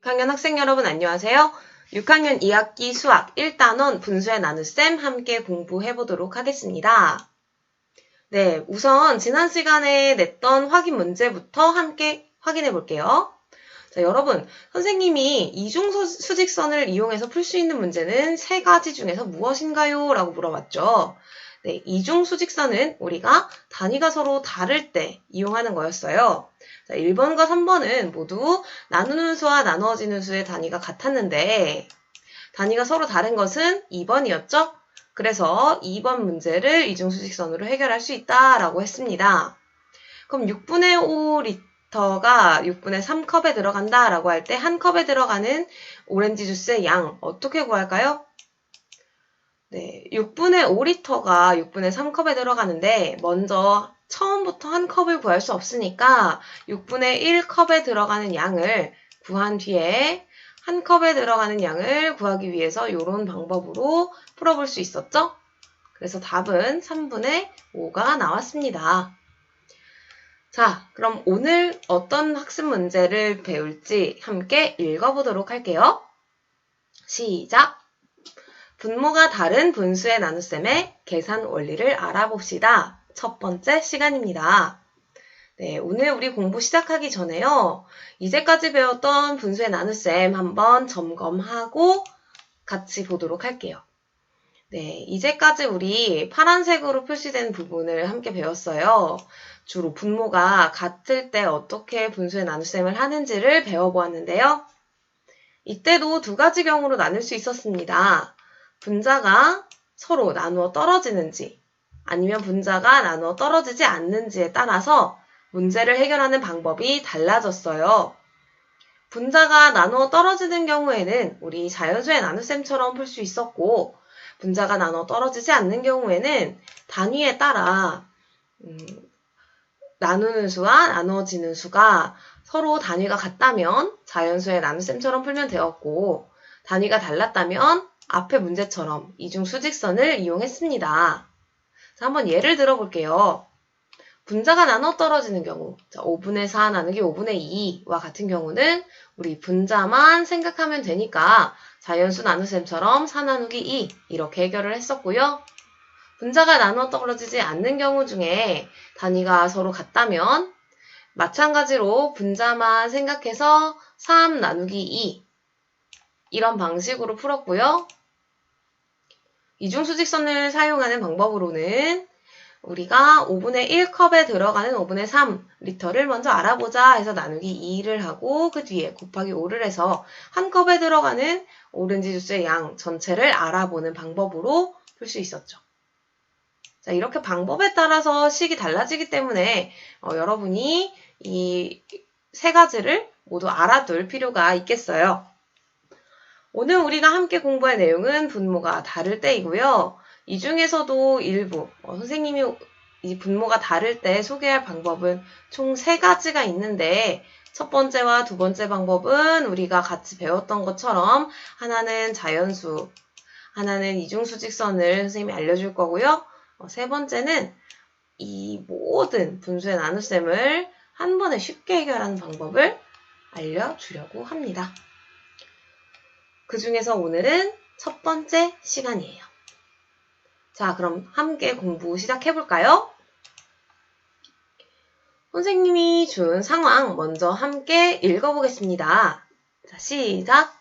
6학년 학생 여러분 안녕하세요. 6학년 2학기 수학 1단원 분수의 나눗셈 함께 공부해보도록 하겠습니다. 네, 우선 지난 시간에 냈던 확인 문제부터 함께 확인해 볼게요. 자, 여러분, 선생님이 이중수직선을 이용해서 풀 수 있는 문제는 세 가지 중에서 무엇인가요? 라고 물어봤죠. 네, 이중수직선은 우리가 단위가 서로 다를 때 이용하는 거였어요. 자, 1번과 3번은 모두 나누는 수와 나누어지는 수의 단위가 같았는데 단위가 서로 다른 것은 2번이었죠? 그래서 2번 문제를 이중수직선으로 해결할 수 있다라고 했습니다. 그럼 6분의 5리터가 6분의 3컵에 들어간다라고 할 때 한 컵에 들어가는 오렌지 주스의 양 어떻게 구할까요? 네, 6분의 5리터가 6분의 3컵에 들어가는데 먼저 처음부터 한 컵을 구할 수 없으니까 6분의 1컵에 들어가는 양을 구한 뒤에 한 컵에 들어가는 양을 구하기 위해서 이런 방법으로 풀어볼 수 있었죠? 그래서 답은 3분의 5가 나왔습니다. 자, 그럼 오늘 어떤 학습 문제를 배울지 함께 읽어보도록 할게요. 시작! 분모가 다른 분수의 나눗셈의 계산 원리를 알아봅시다. 첫 번째 시간입니다. 네, 오늘 우리 공부 시작하기 전에요. 이제까지 배웠던 분수의 나눗셈 한번 점검하고 같이 보도록 할게요. 네, 이제까지 우리 파란색으로 표시된 부분을 함께 배웠어요. 주로 분모가 같을 때 어떻게 분수의 나눗셈을 하는지를 배워보았는데요. 이때도 두 가지 경우로 나눌 수 있었습니다. 분자가 서로 나누어 떨어지는지 아니면 분자가 나누어 떨어지지 않는지에 따라서 문제를 해결하는 방법이 달라졌어요. 분자가 나누어 떨어지는 경우에는 우리 자연수의 나눗셈처럼 풀 수 있었고 분자가 나누어 떨어지지 않는 경우에는 단위에 따라 나누는 수와 나누어지는 수가 서로 단위가 같다면 자연수의 나눗셈처럼 풀면 되었고 단위가 달랐다면 앞의 문제처럼 이중수직선을 이용했습니다. 자, 한번 예를 들어볼게요. 분자가 나눠 떨어지는 경우, 자, 5분의 4 나누기 5분의 2와 같은 경우는 우리 분자만 생각하면 되니까 자연수 나눗셈처럼 4 나누기 2 이렇게 해결을 했었고요. 분자가 나눠 떨어지지 않는 경우 중에 단위가 서로 같다면 마찬가지로 분자만 생각해서 3 나누기 2 이런 방식으로 풀었고요. 이중수직선을 사용하는 방법으로는 우리가 5분의 1컵에 들어가는 5분의 3리터를 먼저 알아보자 해서 나누기 2를 하고 그 뒤에 곱하기 5를 해서 한 컵에 들어가는 오렌지 주스의 양 전체를 알아보는 방법으로 풀 수 있었죠. 자, 이렇게 방법에 따라서 식이 달라지기 때문에 여러분이 이 세 가지를 모두 알아둘 필요가 있겠어요. 오늘 우리가 함께 공부할 내용은 분모가 다를 때이고요. 이 중에서도 일부 선생님이 이 분모가 다를 때 소개할 방법은 총 3가지가 있는데 첫 번째와 두 번째 방법은 우리가 같이 배웠던 것처럼 하나는 자연수, 하나는 이중수직선을 선생님이 알려줄 거고요. 세 번째는 이 모든 분수의 나눗셈을 한 번에 쉽게 해결하는 방법을 알려주려고 합니다. 그 중에서 오늘은 첫 번째 시간이에요. 자, 그럼 함께 공부 시작해볼까요? 선생님이 준 상황 먼저 함께 읽어보겠습니다. 자, 시작!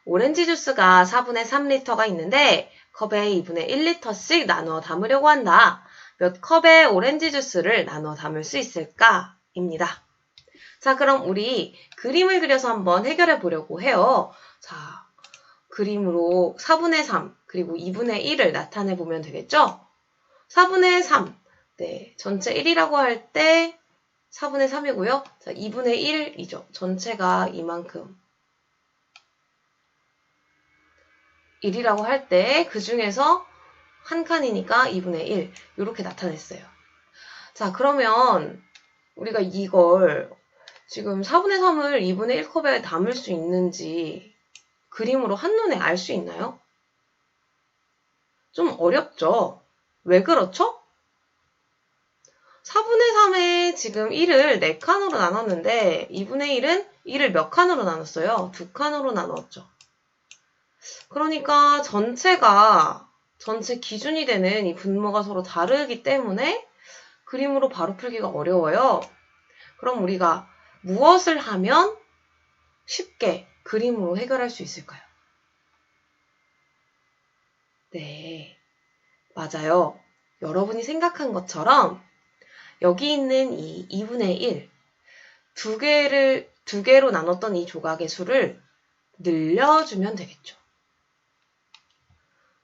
오렌지 주스가 4분의 3리터가 있는데 컵에 2분의 1리터씩 나누어 담으려고 한다. 몇 컵의 오렌지 주스를 나누어 담을 수 있을까? 입니다. 자, 그럼 우리 그림을 그려서 한번 해결해 보려고 해요. 자, 그림으로 4분의 3 그리고 2분의 1을 나타내 보면 되겠죠? 4분의 3, 네, 전체 1이라고 할 때 4분의 3이고요. 자, 2분의 1이죠. 전체가 이만큼 1이라고 할 때 그 중에서 한 칸이니까 2분의 1 이렇게 나타냈어요. 자, 그러면 우리가 이걸 지금 4분의 3을 2분의 1컵에 담을 수 있는지 그림으로 한눈에 알 수 있나요? 좀 어렵죠? 왜 그렇죠? 4분의 3에 지금 1을 4칸으로 나눴는데 2분의 1은 1을 몇 칸으로 나눴어요? 2칸으로 나눴죠. 그러니까 전체 기준이 되는 이 분모가 서로 다르기 때문에 그림으로 바로 풀기가 어려워요. 그럼 우리가 무엇을 하면 쉽게 그림으로 해결할 수 있을까요? 네, 맞아요. 여러분이 생각한 것처럼 여기 있는 이 2분의 1, 두 개로 나눴던 이 조각의 수를 늘려주면 되겠죠.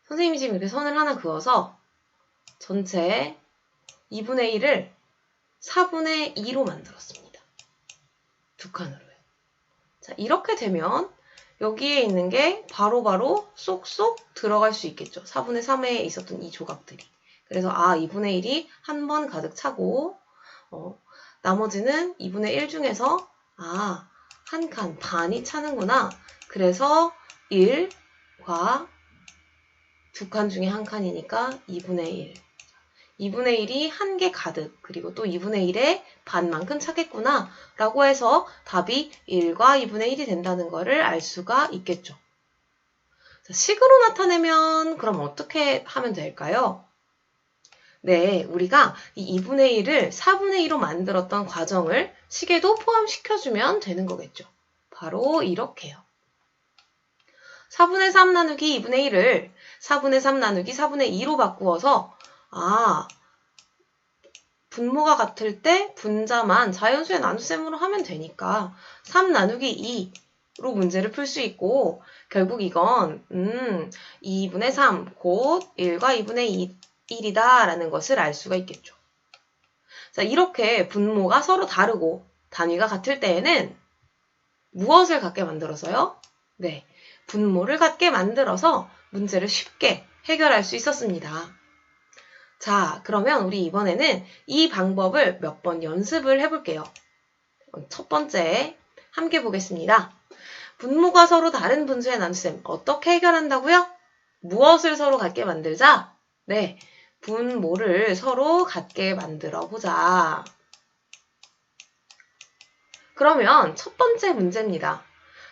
선생님이 지금 이렇게 선을 하나 그어서 전체 2분의 1을 4분의 2로 만들었습니다. 두 칸으로요. 자, 이렇게 되면 여기에 있는 게 바로바로 쏙쏙 들어갈 수 있겠죠. 4분의 3에 있었던 이 조각들이. 그래서 2분의 1이 한 번 가득 차고 나머지는 2분의 1 중에서 한 칸 반이 차는구나. 그래서 1과 두 칸 중에 한 칸이니까 2분의 1. 2분의 1이 한 개 가득, 그리고 또 2분의 1의 반만큼 차겠구나 라고 해서 답이 1과 2분의 1이 된다는 거를 알 수가 있겠죠. 자, 식으로 나타내면 그럼 어떻게 하면 될까요? 네, 우리가 이 2분의 1을 4분의 2로 만들었던 과정을 식에도 포함시켜주면 되는 거겠죠. 바로 이렇게요. 4분의 3 나누기 2분의 1을 4분의 3 나누기 4분의 2로 바꾸어서 분모가 같을 때 분자만 자연수의 나눗셈으로 하면 되니까 3 나누기 2로 문제를 풀 수 있고 결국 이건 2분의 3 곧 1과 2분의 1이다 라는 것을 알 수가 있겠죠. 자, 이렇게 분모가 서로 다르고 단위가 같을 때에는 무엇을 갖게 만들어서요? 네, 분모를 갖게 만들어서 문제를 쉽게 해결할 수 있었습니다. 자, 그러면 우리 이번에는 이 방법을 몇 번 연습을 해볼게요. 첫 번째, 함께 보겠습니다. 분모가 서로 다른 분수의 나눗셈 어떻게 해결한다고요? 무엇을 서로 같게 만들자? 네, 분모를 서로 같게 만들어 보자. 그러면 첫 번째 문제입니다.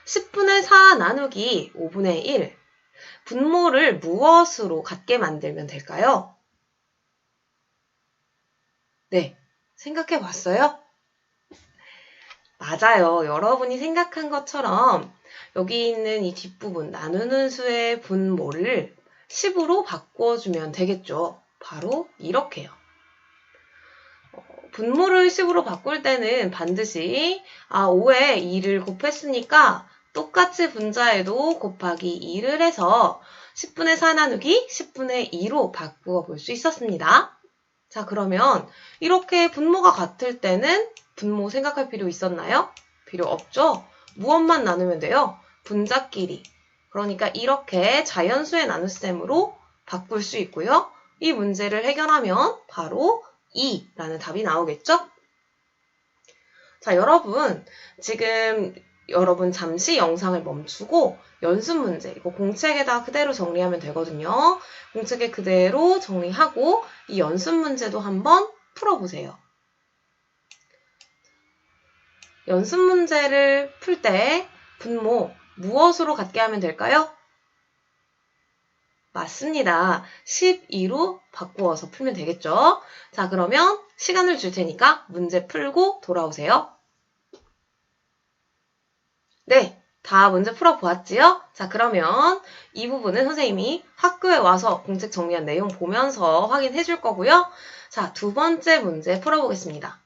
10분의 4 나누기 5분의 1. 분모를 무엇으로 같게 만들면 될까요? 네, 생각해 봤어요? 맞아요. 여러분이 생각한 것처럼 여기 있는 이 뒷부분 나누는 수의 분모를 10으로 바꿔주면 되겠죠. 바로 이렇게요. 분모를 10으로 바꿀 때는 반드시 5에 2를 곱했으니까 똑같이 분자에도 곱하기 2를 해서 10분의 4 나누기 10분의 2로 바꾸어 볼 수 있었습니다. 자, 그러면 이렇게 분모가 같을 때는 분모 생각할 필요 있었나요? 필요 없죠? 무엇만 나누면 돼요? 분자끼리. 그러니까 이렇게 자연수의 나눗셈으로 바꿀 수 있고요. 이 문제를 해결하면 바로 2라는 답이 나오겠죠? 자, 여러분 지금 잠시 영상을 멈추고 연습 문제, 이거 공책에다 그대로 정리하면 되거든요. 공책에 그대로 정리하고 이 연습 문제도 한번 풀어보세요. 연습 문제를 풀 때 분모 무엇으로 같게 하면 될까요? 맞습니다. 12로 바꾸어서 풀면 되겠죠? 자, 그러면 시간을 줄 테니까 문제 풀고 돌아오세요. 네, 다 문제 풀어보았지요? 자, 그러면 이 부분은 선생님이 학교에 와서 공책 정리한 내용 보면서 확인해 줄 거고요. 자, 두 번째 문제 풀어보겠습니다.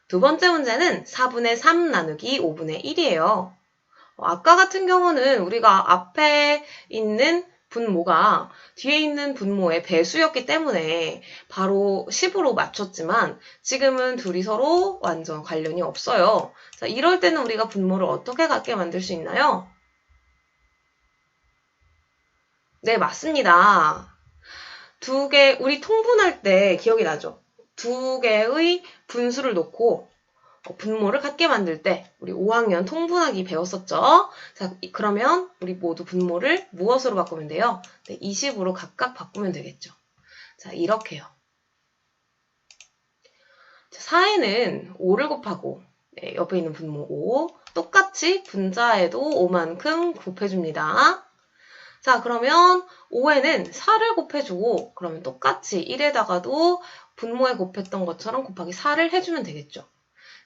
두 번째 문제는 4분의 3 나누기 5분의 1이에요. 아까 같은 경우는 우리가 앞에 있는 분모가 뒤에 있는 분모의 배수였기 때문에 바로 10으로 맞췄지만 지금은 둘이 서로 완전 관련이 없어요. 자, 이럴 때는 우리가 분모를 어떻게 같게 만들 수 있나요? 네, 맞습니다. 우리 통분할 때 기억이 나죠? 두 개의 분수를 놓고 분모를 같게 만들 때 우리 5학년 통분하기 배웠었죠? 자, 그러면 우리 모두 분모를 무엇으로 바꾸면 돼요? 네, 20으로 각각 바꾸면 되겠죠. 자, 이렇게요. 4에는 5를 곱하고 네, 옆에 있는 분모 5 똑같이 분자에도 5만큼 곱해줍니다. 자, 그러면 5에는 4를 곱해주고 그러면 똑같이 1에다가도 분모에 곱했던 것처럼 곱하기 4를 해주면 되겠죠.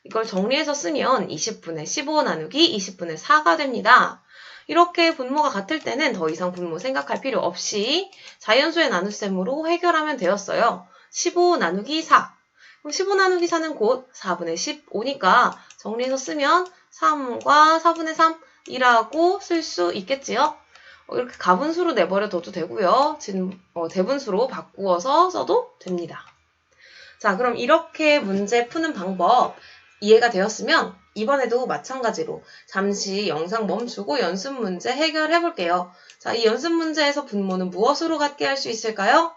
이걸 정리해서 쓰면 20분의 15 나누기 20분의 4가 됩니다. 이렇게 분모가 같을 때는 더 이상 분모 생각할 필요 없이 자연수의 나눗셈으로 해결하면 되었어요. 15 나누기 4. 그럼 15 나누기 4는 곧 4분의 15니까 정리해서 쓰면 3과 4분의 3이라고 쓸 수 있겠지요. 이렇게 가분수로 내버려둬도 되고요. 지금 대분수로 바꾸어서 써도 됩니다. 자, 그럼 이렇게 문제 푸는 방법 이해가 되었으면 이번에도 마찬가지로 잠시 영상 멈추고 연습 문제 해결해 볼게요. 자, 이 연습 문제에서 분모는 무엇으로 같게 할 수 있을까요?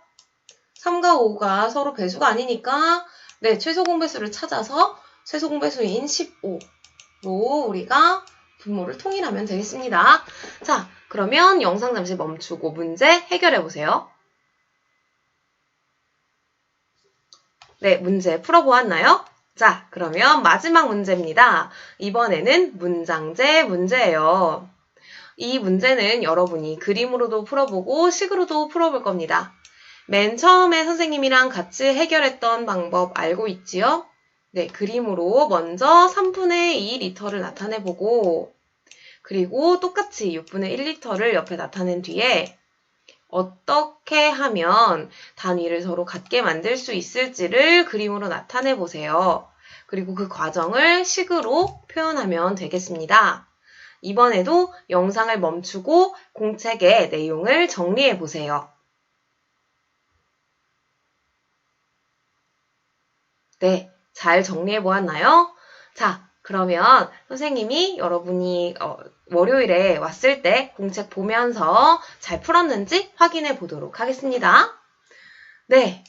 3과 5가 서로 배수가 아니니까 네, 최소 공배수를 찾아서 최소 공배수인 15로 우리가 분모를 통일하면 되겠습니다. 자, 그러면 영상 잠시 멈추고 문제 해결해 보세요. 네, 문제 풀어보았나요? 자, 그러면 마지막 문제입니다. 이번에는 문장제 문제예요. 이 문제는 여러분이 그림으로도 풀어보고 식으로도 풀어볼 겁니다. 맨 처음에 선생님이랑 같이 해결했던 방법 알고 있지요? 네, 그림으로 먼저 3분의 2리터를 나타내보고 그리고 똑같이 6분의 1리터를 옆에 나타낸 뒤에 어떻게 하면 단위를 서로 같게 만들 수 있을지를 그림으로 나타내 보세요. 그리고 그 과정을 식으로 표현하면 되겠습니다. 이번에도 영상을 멈추고 공책의 내용을 정리해 보세요. 네, 잘 정리해 보았나요? 자, 그러면 선생님이 여러분이 월요일에 왔을 때 공책 보면서 잘 풀었는지 확인해 보도록 하겠습니다. 네,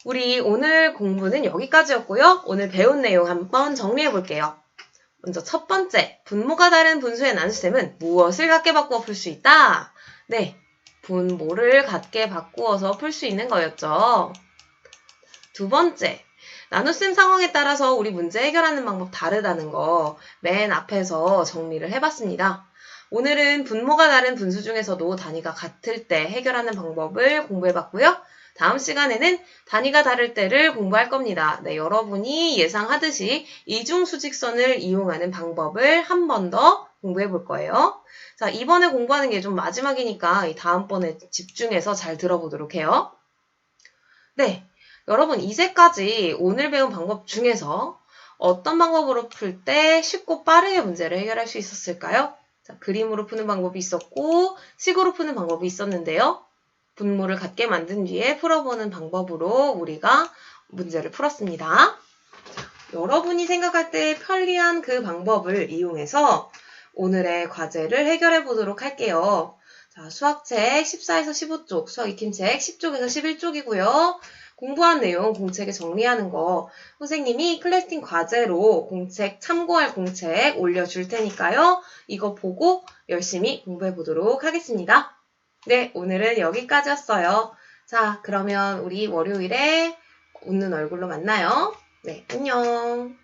우리 오늘 공부는 여기까지였고요. 오늘 배운 내용 한번 정리해 볼게요. 먼저 첫 번째, 분모가 다른 분수의 나눗셈은 무엇을 같게 바꾸어 풀 수 있다? 네, 분모를 같게 바꾸어서 풀 수 있는 거였죠. 두 번째, 나눗셈 상황에 따라서 우리 문제 해결하는 방법 다르다는 거 맨 앞에서 정리를 해봤습니다. 오늘은 분모가 다른 분수 중에서도 단위가 같을 때 해결하는 방법을 공부해봤고요. 다음 시간에는 단위가 다를 때를 공부할 겁니다. 네, 여러분이 예상하듯이 이중수직선을 이용하는 방법을 한 번 더 공부해 볼 거예요. 자, 이번에 공부하는 게 좀 마지막이니까 다음번에 집중해서 잘 들어보도록 해요. 네. 여러분, 이제까지 오늘 배운 방법 중에서 어떤 방법으로 풀 때 쉽고 빠르게 문제를 해결할 수 있었을까요? 자, 그림으로 푸는 방법이 있었고, 식으로 푸는 방법이 있었는데요. 분모를 같게 만든 뒤에 풀어보는 방법으로 우리가 문제를 풀었습니다. 자, 여러분이 생각할 때 편리한 그 방법을 이용해서 오늘의 과제를 해결해 보도록 할게요. 자, 수학책 14에서 15쪽, 수학 익힘책 10쪽에서 11쪽이고요. 공부한 내용 공책에 정리하는 거 선생님이 클래스팀 과제로 공책 참고할 공책 올려줄 테니까요. 이거 보고 열심히 공부해 보도록 하겠습니다. 네, 오늘은 여기까지였어요. 자, 그러면 우리 월요일에 웃는 얼굴로 만나요. 네, 안녕.